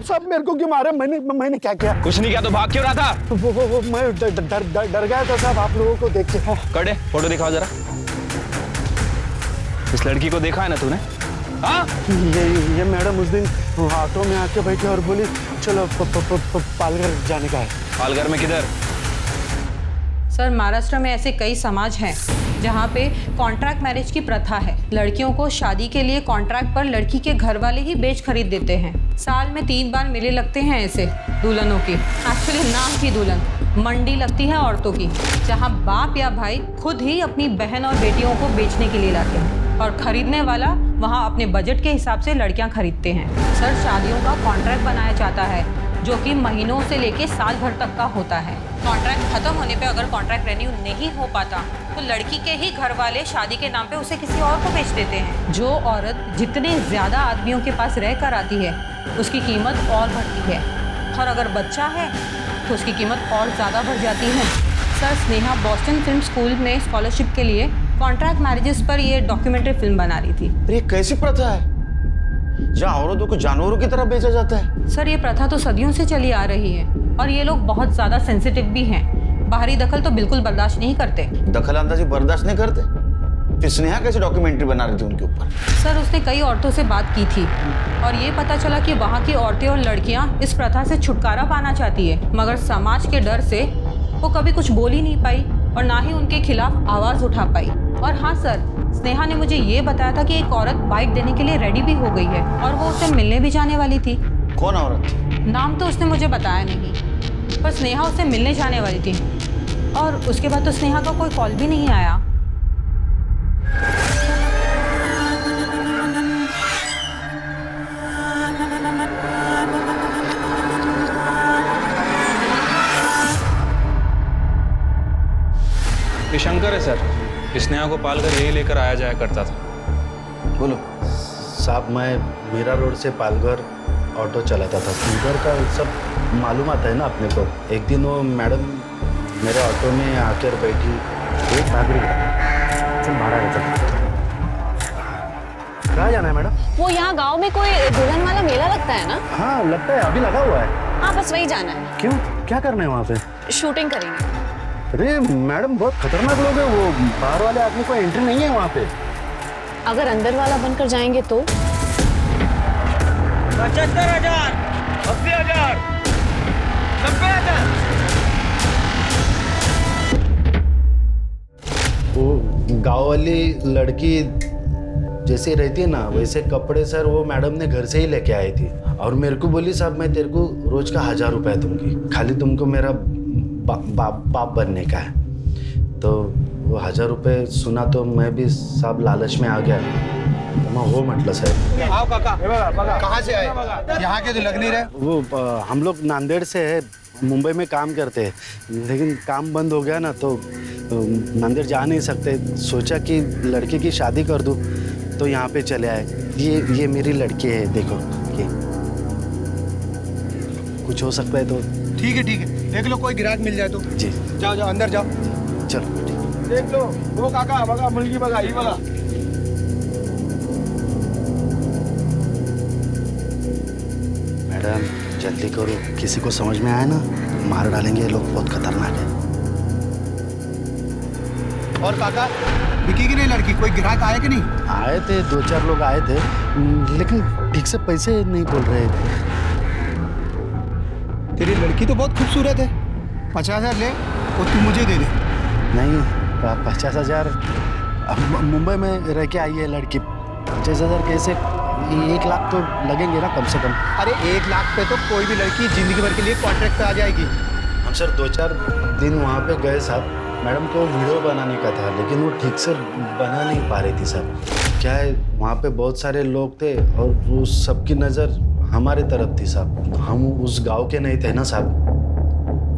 Speaker 16: सब मेरे को क्यों मारे? मैंने क्या किया?
Speaker 13: कुछ नहीं किया तो भाग क्यों रहा था?
Speaker 16: वो मैं डर गया था साहब आप लोगों को देख के।
Speaker 13: कड़े फोटो दिखाओ जरा। इस लड़की को देखा है ना तूने? हाँ?
Speaker 16: ये मैडम उस दिन ऑटो में आके बैठी और बोली चलो पालघर जाने का है।
Speaker 13: पालघर में किधर?
Speaker 7: सर महाराष्ट्र में ऐसे कई समाज हैं जहाँ पे कॉन्ट्रैक्ट मैरिज की प्रथा है। लड़कियों को शादी के लिए कॉन्ट्रैक्ट पर लड़की के घर वाले ही बेच खरीद देते हैं। साल में 3 बार मेले लगते हैं ऐसे दुल्हनों की। एक्चुअली नाम की दुल्हन, मंडी लगती है औरतों की, जहाँ बाप या भाई खुद ही अपनी बहन और बेटियों को बेचने के लिए लाते हैं और खरीदने वाला वहाँ अपने बजट के हिसाब से लड़कियाँ खरीदते हैं। सर शादियों का कॉन्ट्रैक्ट बनाया जाता है जो कि महीनों से लेके साल भर तक का होता है। कॉन्ट्रैक्ट खत्म होने पे अगर कॉन्ट्रैक्ट रेन्यू नहीं हो पाता तो लड़की के ही घर वाले शादी के नाम पे उसे किसी और को बेच देते हैं। जो औरत जितने ज़्यादा आदमियों के पास रह कर आती है उसकी कीमत और बढ़ती है और अगर बच्चा है तो उसकी कीमत और ज़्यादा बढ़ जाती है। Sir Sneha Boston film school में स्कॉलरशिप के लिए कॉन्ट्रैक्ट मैरिजेस पर ये डॉक्यूमेंट्री फिल्म बना रही थी।
Speaker 9: ये कैसी प्रथा है जहाँ औरतों को जानवरों की तरह बेचा जाता है?
Speaker 7: सर ये प्रथा तो सदियों से चली आ रही है और ये लोग बहुत ज़्यादा सेंसिटिव भी हैं। बाहरी दखल तो बिल्कुल बर्दाश्त नहीं करते।
Speaker 9: दखल अंदाजी बर्दाश्त नहीं करते? फिर स्नेहा कैसे डॉक्यूमेंट्री बना रही थी उनके ऊपर?
Speaker 7: सर उसने कई औरतों से बात की थी और ये पता चला कि वहाँ की औरतें और लड़कियाँ इस प्रथा से छुटकारा पाना चाहती है, मगर समाज के डर से वो कभी कुछ बोल ही नहीं पाई और ना ही उनके खिलाफ आवाज़ उठा पाई। और हाँ सर, स्नेहा ने मुझे ये बताया था कि एक औरत बाइक देने के लिए रेडी भी हो गई है और वो उससे मिलने भी जाने वाली थी।
Speaker 9: कौन औरत?
Speaker 7: नाम तो उसने मुझे बताया नहीं, पर स्नेहा उससे मिलने जाने वाली थी और उसके बाद तो स्नेहा का कोई कॉल भी नहीं आया।
Speaker 13: ये शंकर है सर, स्नेहा को पालघर यही लेकर आया जाया करता था।
Speaker 9: बोलो।
Speaker 18: साहब मैं मीरा रोड से पालघर ऑटो चलाता था। उधर का सब मालूम आता है ना अपने को। एक दिन वो मैडम मेरे ऑटो में आकर बैठी, एक नागरिक चल भाड़ा रहता। कहाँ जाना है मैडम?
Speaker 12: वो यहाँ गांव में कोई दुल्हन वाला मेला लगता है ना?
Speaker 18: हाँ लगता है, अभी लगा हुआ है।
Speaker 12: हाँ बस वही जाना है।
Speaker 18: क्यों, क्या करना है वहाँ पे?
Speaker 12: शूटिंग करेंगे।
Speaker 18: अरे मैडम बहुत खतरनाक लोग हैं वो, बाहर वाले आदमी को एंट्री नहीं है वहाँ पे।
Speaker 12: अगर अंदर वाला बनकर जाएंगे तो?
Speaker 3: 75,000, 80,000, 90,000।
Speaker 18: वो गाँव वाली लड़की जैसे रहती है ना वैसे कपड़े सर वो मैडम ने घर से ही लेके आई थी और मेरे को बोली साहब मैं तेरे को रोज का 1000 रुपए दूंगी, खाली तुमको मेरा बाप बनने का है। तो वो 1000 रुपए सुना तो मैं भी साहब लालच में आ गया। मैं वो मतलब सर।
Speaker 1: आओ काका, कहाँ से आए? यहाँ के तो लग नहीं रहे।
Speaker 18: वो हम लोग नांदेड़ से है, मुंबई में काम करते हैं, लेकिन काम बंद हो गया ना तो नांदेड़ जा नहीं सकते। सोचा कि लड़के की शादी कर दूँ तो यहाँ पे चले आए। ये मेरी लड़की है, देखो ये कुछ हो सकता है तो।
Speaker 1: ठीक है देख लो कोई ग्राहक मिल जाए तो।
Speaker 18: जी
Speaker 1: जाओ अंदर जाओ।
Speaker 18: चलो
Speaker 3: देख लो वो काका बघा मुलगी बघा ही बघा।
Speaker 18: मैडम जल्दी करो, किसी को समझ में आया ना मार डालेंगे, लोग बहुत खतरनाक है।
Speaker 1: और काका बिकी की नहीं लड़की? कोई ग्राहक आए कि नहीं?
Speaker 18: आए थे 2-4 लोग आए थे, लेकिन ठीक से पैसे नहीं बोल रहे थे।
Speaker 1: तेरी लड़की तो बहुत खूबसूरत है, 50,000 ले और तू मुझे दे दे।
Speaker 18: नहीं 50,000 मुंबई में रह के आई है लड़की, 50,000 कैसे? 1 लाख तो लगेंगे ना कम से कम।
Speaker 1: अरे 1 लाख पे तो कोई भी लड़की जिंदगी भर के लिए कॉन्ट्रैक्ट पे आ जाएगी।
Speaker 18: हम सर 2-4 दिन वहाँ पे गए साहब, मैडम को वीडियो बनाने का था लेकिन वो ठीक से बना नहीं पा रही थी साहब। क्या है वहाँ पे बहुत सारे लोग थे और वो सबकी नज़र हमारे तरफ थी साहब। हम उस गांव के नहीं थे ना साहब,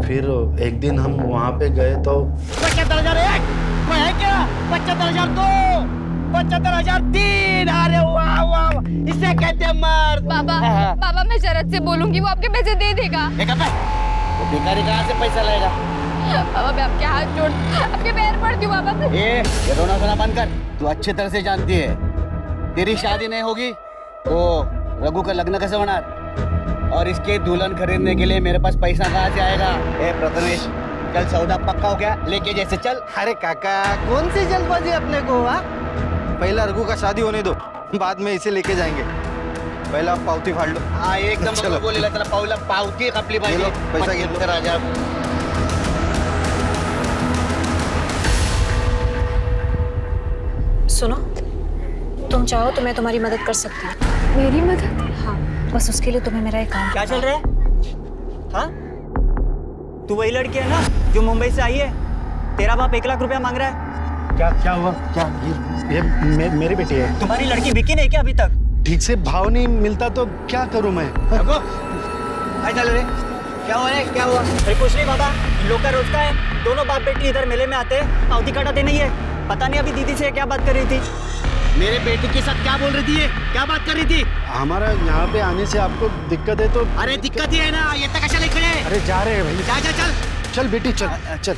Speaker 18: फिर एक दिन हम वहाँ पे गए तो
Speaker 16: 75,001 कोई है क्या? 75,002 75,003 अरे वाह वाह इसे कहते हैं मर्द।
Speaker 12: बाबा बाबा मैं शरद से बोलूंगी, वो आपके पैसे दे देगा।
Speaker 16: वो भिखारी कहाँ से पैसा लाएगा?
Speaker 12: बाबा मैं आपके हाथ जोड़ आपके पैर पड़ती हूँ बाबा।
Speaker 16: ये रोना धोना बंद कर। तू अच्छी तरह से जानती है तेरी शादी नहीं होगी तो रघु का लग्न कैसे होना, और इसके दुल्हन खरीदने के लिए मेरे पास पैसा कहाँ से आएगा? ए प्रथमेश चल सौदा पक्का हो गया, लेके जैसे चल। अरे काका कौन सी जल्दबाजी अपने को?
Speaker 1: पहला रघु का शादी होने दो, बाद में इसे लेके जाएंगे। पहला आप पावती फाड़ लो।
Speaker 16: हाँ एकदम बोलेला त्याला पावला पावती खपली पाहिजे।
Speaker 1: पैसा घेतला
Speaker 16: राजा।
Speaker 11: सुनो, तुम चाहो तो मैं तुम्हारी मदद कर सकती हूँ।
Speaker 4: मेरी मदद?
Speaker 11: हाँ, बस उसके लिए तुम्हें मेरा एक काम।
Speaker 6: क्या चल रहा है? हाँ? तू वही लड़की है ना जो मुंबई से आई है? तेरा बाप 1 लाख रुपया मांग रहा है।
Speaker 18: क्या हुआ? क्या ये मेरी बेटी है।
Speaker 6: तुम्हारी लड़की बिकी नहीं क्या अभी तक?
Speaker 18: ठीक से भाव नहीं मिलता तो क्या करूं मैं?
Speaker 16: चल रे क्या हुआ है? क्या हुआ?
Speaker 6: अरे कुछ नहीं बाबा, लोग का रोज का है। दोनों बाप बेटी इधर मेले में आते हैं, पावती कटाते नहीं है। पता नहीं अभी दीदी से क्या बात कर रही थी।
Speaker 16: मेरे बेटी के साथ क्या बोल रही थी? क्या बात कर रही थी?
Speaker 18: हमारा यहाँ पे आने से आपको दिक्कत है तो?
Speaker 16: अरे दिक्कत ही है ना, ये तक कशा लिख रहे?
Speaker 18: अरे जा रहे हैं भाई।
Speaker 16: जा जा चल
Speaker 18: चल बेटी चल चल।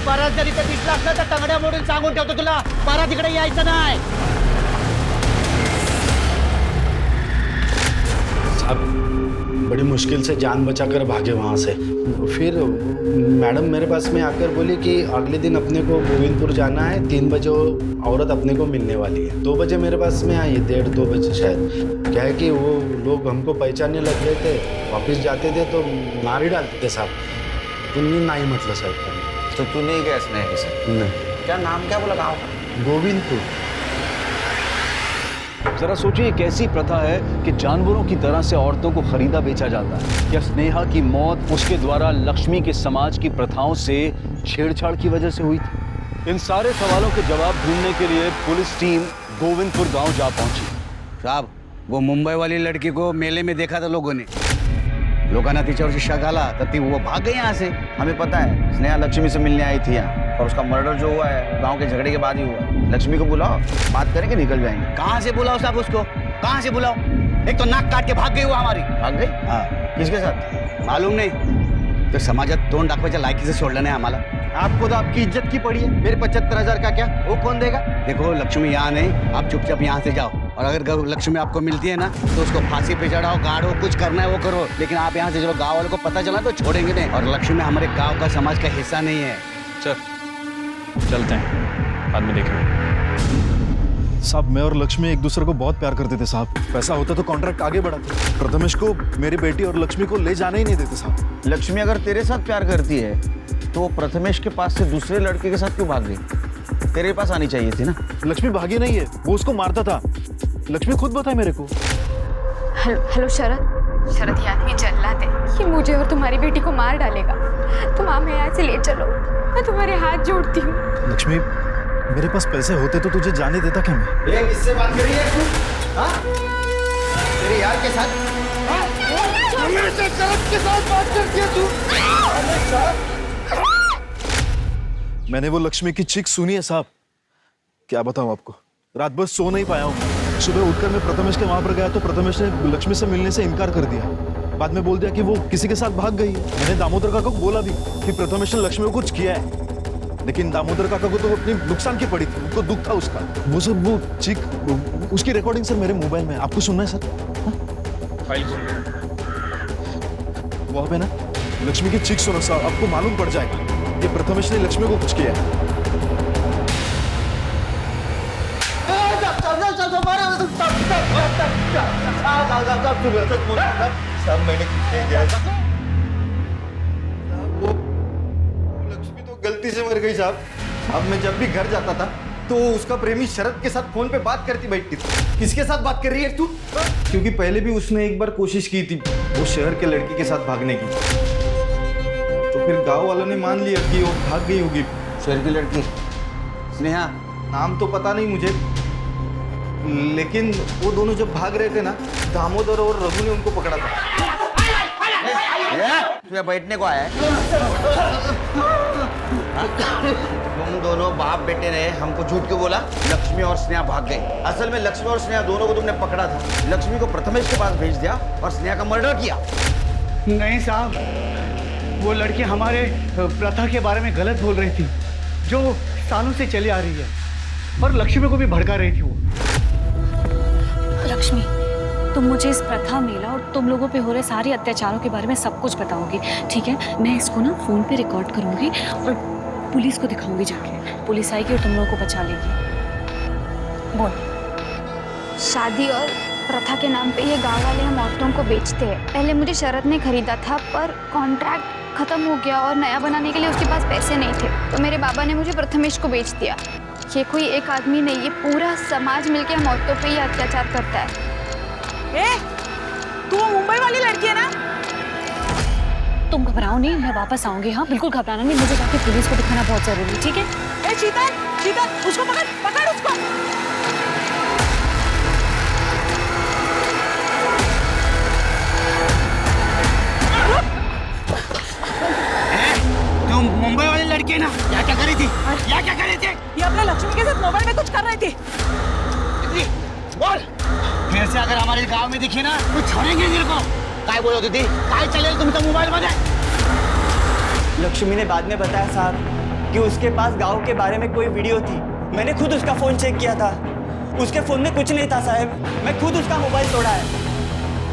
Speaker 16: परत जर इथे दिसला असला तर तंगड्या मोडून सांगून ठेवतो तुला, परत इकडे यायचं नाही।
Speaker 18: साहब बड़ी मुश्किल से जान बचाकर भागे वहाँ से। फिर मैडम मेरे पास में आकर बोली कि अगले दिन अपने को गोविंदपुर जाना है, 3 बजे वो औरत अपने को मिलने वाली है। 2 बजे मेरे पास में आई, 1:30-2 बजे शायद। क्या है कि वो लोग हमको पहचानने लग गए थे, वापस जाते थे तो मार ही डालते थे साहब। तो नहीं मतलब साहब।
Speaker 9: तो तू नहीं गया स्नेहा के साथ?
Speaker 18: नहीं।
Speaker 9: क्या नाम क्या बोला गाँव?
Speaker 18: गोविंदपुर।
Speaker 19: जरा सोचिए कैसी प्रथा है कि जानवरों की तरह से औरतों को खरीदा बेचा जाता है। क्या स्नेहा की मौत उसके द्वारा लक्ष्मी के समाज की प्रथाओं से छेड़छाड़ की वजह से हुई थी? इन सारे सवालों के जवाब ढूंढने के लिए पुलिस टीम गोविंदपुर गांव जा पहुंची।
Speaker 16: साहब वो मुंबई वाली लड़की को मेले में देखा था लोगों ने, लोगों तिच्यावरची शक आला तर ती वो भाग गई यहाँ से।
Speaker 9: हमें पता है स्नेहा लक्ष्मी से मिलने आई थी यहाँ, और उसका मर्डर जो हुआ है गांव के झगड़े के बाद ही हुआ। लक्ष्मी को बुलाओ, बात करेंगे, निकल जाएंगे।
Speaker 16: कहाँ से बुलाओ साहब उसको? कहाँ से बुलाओ? एक तो नाक काट के भाग गई वो हमारी।
Speaker 9: भाग गई?
Speaker 16: हाँ।
Speaker 9: किसके साथ?
Speaker 16: मालूम नहीं, तो समाजात तोंड दाखवायच्या लायकीचं सोडलं नाही आम्हाला। आपको तो आपकी इज्जत की पड़ी है, मेरे 75,000 का क्या वो कौन देगा? देखो लक्ष्मी यहाँ नहीं, आप चुपचाप यहाँ से जाओ, और अगर लक्ष्मी आपको मिलती है ना तो उसको फांसी पे चढ़ाओ, गाड़ो, कुछ करना है वो करो, लेकिन आप यहाँ से चलो। गाँव वालों को पता चला तो छोड़ेंगे नहीं, और लक्ष्मी हमारे गाँव का समाज का हिस्सा नहीं है।
Speaker 13: चलते हैं, बाद में देखेंगे।
Speaker 8: साहब मैं और लक्ष्मी एक दूसरे को बहुत प्यार करते थे साहब। पैसा होता तो कॉन्ट्रैक्ट आगे बढ़ाते। प्रथमेश को मेरी बेटी और लक्ष्मी को ले जाने ही नहीं देते साहब।
Speaker 9: लक्ष्मी अगर तेरे साथ प्यार करती है तो प्रथमेश के पास से दूसरे लड़के के साथ क्यों भाग गई? तेरे पास आनी चाहिए थी ना।
Speaker 8: लक्ष्मी भागी नहीं है, वो उसको मारता था। लक्ष्मी खुद बताए मेरे को।
Speaker 12: हेलो शरद, शरद ये आदमी जल्लाद है, ये मुझे और तुम्हारी बेटी को मार डालेगा। तुम हमें यहाँ से ले चलो, मैं तुम्हारे हाथ जोड़ती हूँ।
Speaker 8: लक्ष्मी मेरे पास पैसे होते तो तुझे जाने देता क्या मैं?
Speaker 16: ये किससे बात कर रही है तू? हाँ? तेरे यार के साथ? हमेशा शरद के साथ बात करती है तू?
Speaker 8: मैंने वो लक्ष्मी की चीख सुनी है साहब। क्या बताऊं आपको, रात भर सो नहीं पाया हूँ। सुबह उठकर मैं प्रथमेश के वहां पर गया तो प्रथमेश ने लक्ष्मी से मिलने से इनकार कर दिया। बाद में बोल दिया कि वो किसी के साथ भाग गई है। मैंने दामोदर काका को बोला भी कि प्रथमेश ने लक्ष्मी को कुछ किया है, लेकिन दामोदर काका को तो अपनी नुकसान की पड़ी थी, उनको दुख था उसका। वो सब वो चीख, उसकी रिकॉर्डिंग सर मेरे मोबाइल में, आपको सुनना है सर?
Speaker 13: फाइल
Speaker 8: वहाँ पे ना लक्ष्मी की चीख सुनो सर, आपको मालूम पड़ जाएगा ये प्रथमेश ने लक्ष्मी को कुछ किया है।
Speaker 1: लक्ष्मी तो गलती से मर गई साहब। अब मैं जब भी घर जाता था तो उसका प्रेमी शरद के साथ फोन पे बात करती बैठती थी। किसके साथ बात कर रही है तू? क्योंकि पहले भी उसने एक बार कोशिश की थी वो शहर के लड़की के साथ भागने की, तो फिर गांव वालों ने मान लिया कि वो भाग गई होगी।
Speaker 16: शहर की लड़की स्नेहा?
Speaker 1: नाम तो पता नहीं मुझे, लेकिन वो दोनों जब भाग रहे थे ना, दामोदर और रघु ने उनको पकड़ा था।
Speaker 9: तुम्हें बैठने को आया है? तुम दोनों बाप बेटे रहे, हमको झूठ क्यों बोला? लक्ष्मी और स्नेहा भाग गए। असल में लक्ष्मी और स्नेहा दोनों को तुमने पकड़ा था। लक्ष्मी को प्रथमेश के पास भेज दिया और स्नेहा का मर्डर किया।
Speaker 17: नहीं साहब, वो लड़की हमारे प्रथा के बारे में गलत बोल रही थी, जो सालों से चली आ रही है, और लक्ष्मी को भी भड़का रही थी वो।
Speaker 5: लक्ष्मी, तुम मुझे इस प्रथा, मेला और तुम लोगों पे हो रहे सारे अत्याचारों के बारे में सब कुछ बताओगी, ठीक है? मैं इसको ना फोन पे रिकॉर्ड करूंगी और पुलिस को दिखाऊंगी जाके। पुलिस आएगी और तुम लोगों को बचा लेगी। बोल।
Speaker 20: शादी और प्रथा के नाम पे ये गांव वाले हम औरतों को बेचते हैं। पहले मुझे शरद ने खरीदा था, पर कॉन्ट्रैक्ट खत्म हो गया और नया बनाने के लिए उसके पास पैसे नहीं थे, तो मेरे बाबा ने मुझे प्रथमेश को बेच दिया। ये कोई एक आदमी नहीं, ये पूरा समाज मिलके हम औरतों पे ही अत्याचार करता है।
Speaker 14: तू वो मुंबई वाली लड़की है ना?
Speaker 5: तुम घबराओ नहीं, मैं वापस आऊंगी। हाँ, बिल्कुल घबराना नहीं, मुझे जाके पुलिस को दिखाना बहुत जरूरी है, ठीक है?
Speaker 14: शीतल, शीतल, उसको पकड़, पकड़ उसको।
Speaker 16: तुम मुंबई वाली लड़की है ना? क्या क्या करी थी? क्या कर रही थी?
Speaker 14: ये अपने लक्ष्मी के साथ मोबाइल में कुछ कर रही थी।
Speaker 16: बोल, फिर से अगर हमारे गांव में दिखी ना तो छोड़ेंगे तेरे को। काय बोलो दीदी, काय चले तुम तो मोबाइल में?
Speaker 6: लक्ष्मी ने बाद में बताया साहब कि उसके पास गांव के बारे में कोई वीडियो थी। मैंने खुद उसका फोन चेक किया था, उसके फोन में कुछ नहीं था साहब। मैं खुद उसका मोबाइल तोड़ा है।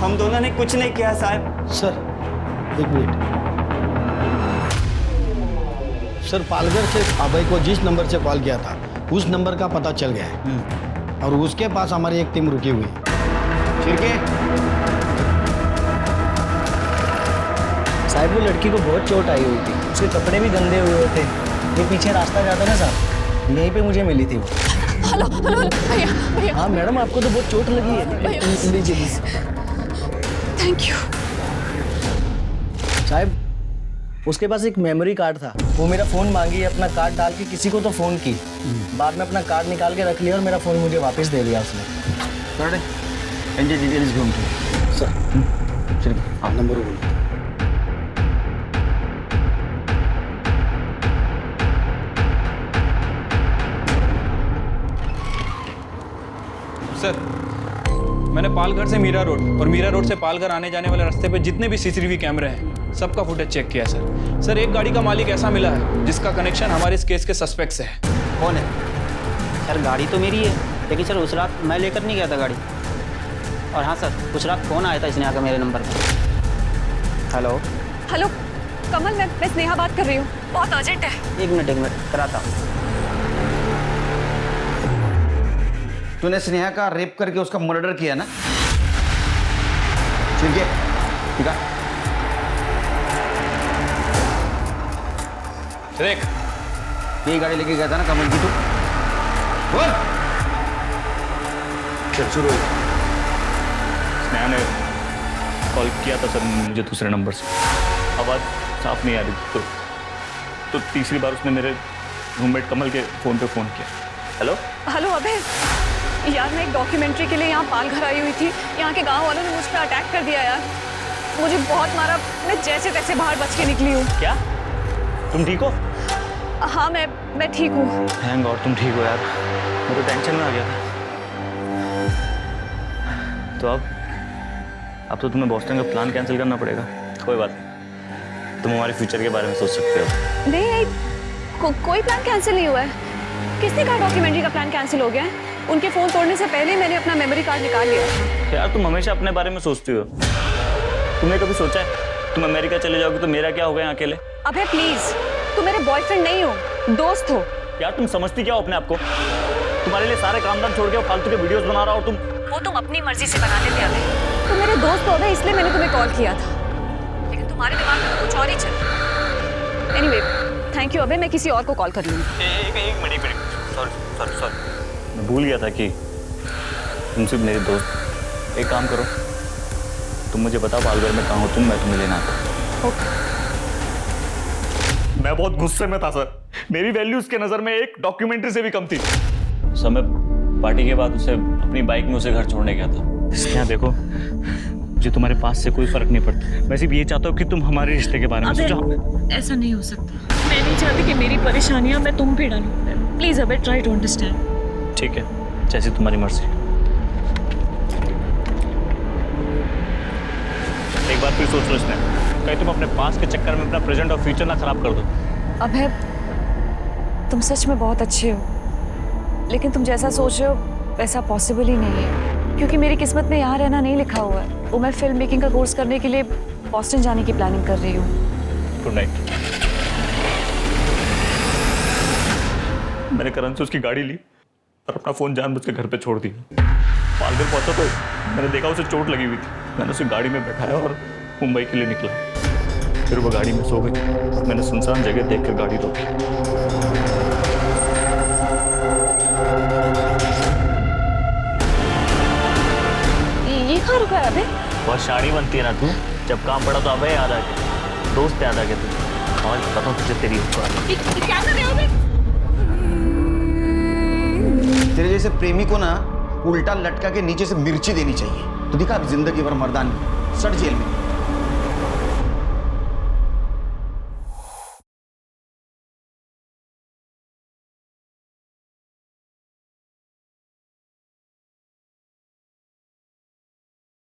Speaker 6: हम दोनों ने कुछ नहीं किया साहब।
Speaker 17: सर, एक मिनट। सर, पालघर से अभय को जिस नंबर से कॉल किया था, उस नंबर का पता चल गया है और उसके पास हमारी एक टीम रुकी हुई है।
Speaker 16: ठीक है
Speaker 17: साहब, वो लड़की को बहुत चोट आई हुई थी, उसके कपड़े भी गंदे हुए थे। ये पीछे रास्ता जाता ना साहब, यहीं पे मुझे मिली थी वो।
Speaker 12: हेलो हेलो भैया भैया।
Speaker 17: हाँ मैडम, आपको तो बहुत चोट लगी है। लीजिए।
Speaker 12: Thank you.
Speaker 17: साहब, उसके पास एक मेमोरी कार्ड था, वो मेरा फ़ोन मांगी, अपना कार्ड डाल के किसी को तो फ़ोन की, बाद में अपना कार्ड निकाल के रख लिया और मेरा फ़ोन मुझे वापस दे दिया उसने।
Speaker 9: सर, एनजे डिटेल्स ढूंढ
Speaker 17: सर, चलिए आप नंबर बोलो।
Speaker 13: सर, मैंने पालघर से मीरा रोड और मीरा रोड से पालघर आने जाने वाले रास्ते पे जितने भी सीसीटीवी कैमरे हैं, सबका फुटेज चेक किया है सर। एक गाड़ी का मालिक ऐसा मिला है जिसका कनेक्शन हमारे इस केस के सस्पेक्ट से है।
Speaker 6: कौन है? सर, गाड़ी तो मेरी है, लेकिन सर उस रात मैं लेकर नहीं गया था गाड़ी। और हाँ सर, उस रात फोन आया था स्नेहा का मेरे नंबर पर। हेलो
Speaker 12: हेलो कमल, मैं स्नेहा बात कर रही हूँ, बहुत अर्जेंट है।
Speaker 6: एक मिनट कराता हूँ।
Speaker 9: तूने स्नेहा का रेप करके उसका मर्डर किया ना? ठीक है, ठीक है।
Speaker 13: देख,
Speaker 9: यही गाड़ी लेके गया था ना कमल की तू? बोल।
Speaker 2: चल शुरू। स्नेहा ने कॉल किया था सर मुझे दूसरे नंबर से, आवाज़ साफ नहीं आ रही थी, तो तीसरी बार उसने मेरे रूममेट कमल के फ़ोन पे फ़ोन किया। हेलो
Speaker 12: हेलो अबे यार, मैं एक डॉक्यूमेंट्री के लिए यहाँ पालघर आई हुई थी। यहाँ के गांव वालों ने मुझ पर अटैक कर दिया यार, मुझे बहुत मारा। मैं जैसे तैसे बाहर बच के निकली हूँ।
Speaker 2: क्या तुम ठीक हो?
Speaker 12: हाँ मैं ठीक हूँ।
Speaker 2: थैंक गॉड तुम ठीक हो यार, मैं तो टेंशन में आ गया था। तो अब तो तुम्हें बॉस्टन का प्लान कैंसिल करना पड़ेगा। कोई बात नहीं, तुम हमारे फ्यूचर के बारे में सोच सकते हो।
Speaker 12: नहीं, कोई प्लान कैंसिल नहीं हुआ है। किसने कहा डॉक्यूमेंट्री का प्लान कैंसिल हो गया है? उनके फ़ोन तोड़ने से पहले मैंने अपना मेमोरी कार्ड निकाल लिया।
Speaker 2: यार तुम हमेशा अपने बारे में सोचती हो। तुमने कभी सोचा है तुम अमेरिका चले जाओगे तो मेरा क्या होगा यहाँ अकेले?
Speaker 12: अबे प्लीज, तुम मेरे बॉयफ्रेंड नहीं हो, दोस्त हो।
Speaker 2: यार तुम समझती क्या हो अपने आप को? तुम्हारे लिए सारे काम धाम छोड़ के फालतू के वीडियोस बना रहा हो तुम।
Speaker 12: वो तुम अपनी मर्जी से बना लेते अबे। तुम मेरे दोस्त हो ना, इसलिए मैंने तुम्हें कॉल किया था, लेकिन तुम्हारे दिमाग में तो कुछ और ही चल। एनीवे, थैंक यू अबे, मैं किसी और को कॉल कर लूँगी।
Speaker 2: एक मिनट, सॉरी। मैं भूल गया था कि तुम सिर्फ मेरे दोस्त। एक काम करो, तुम मुझे बताओ पालघर में कहाँ हो तुम, मैं तुम्हें लेना आता। मैं बहुत गुस्से में था सर, मेरी वैल्यू उसके नज़र में एक डॉक्यूमेंट्री से भी कम थी। समय पार्टी के बाद उसे अपनी बाइक में उसे घर छोड़ने गया था।
Speaker 21: स्नेहा देखो, मुझे तुम्हारे पास से कोई फर्क नहीं पड़ता। मैं सिर्फ ये चाहता हूँ कि तुम हमारे रिश्ते के बारे में सोचो।
Speaker 12: ऐसा नहीं हो सकता। मैं नहीं चाहती कि मेरी परेशानियां मैं तुम पे डालूं। प्लीज अबे ट्राई टू अंडरस्टैंड।
Speaker 2: ठीक है, जैसी तुम्हारी मर्जी। एक बार फिर सोच लो स्नेहा, कहीं तुम अपने पास के चक्कर में अपना प्रेजेंट और फ्यूचर ना खराब कर दो।
Speaker 12: अभय, तुम सच में बहुत अच्छे हो, लेकिन तुम जैसा सोच रहे हो वैसा पॉसिबल ही नहीं है, क्योंकि मेरी किस्मत में यहाँ रहना नहीं लिखा हुआ है। वो मैं फिल्म मेकिंग का कोर्स करने के लिए बॉस्टन जाने की प्लानिंग कर रही हूँ।
Speaker 2: Good night. मैंने करण से उसकी गाड़ी ली और अपना फोन जानबूझ के घर पे छोड़ दिया। पालघर पहुंचा तो मैंने देखा उसे चोट लगी हुई थी। मैंने उसे गाड़ी में बैठाया और मुंबई के लिए निकला। फिर वो गाड़ी में सो गई। मैंने सुनसान जगह देखकर गाड़ी रोकी।
Speaker 12: ये कहाँ रुका है अबे?
Speaker 2: बहुत शाड़ी बनती है ना तू। जब काम पड़ा तो अबे याद आ गया, दोस्त याद आ गया तू। और बताता हूँ तुझे तेरी
Speaker 12: क्या कर रहे हो अबे?
Speaker 9: तेरे जैसे प्रेमी को ना उल्टा लटका के नीचे से मिर्ची देनी चाहिए, तो दिखा जिंदगी भर मर्दानी, सट जेल में।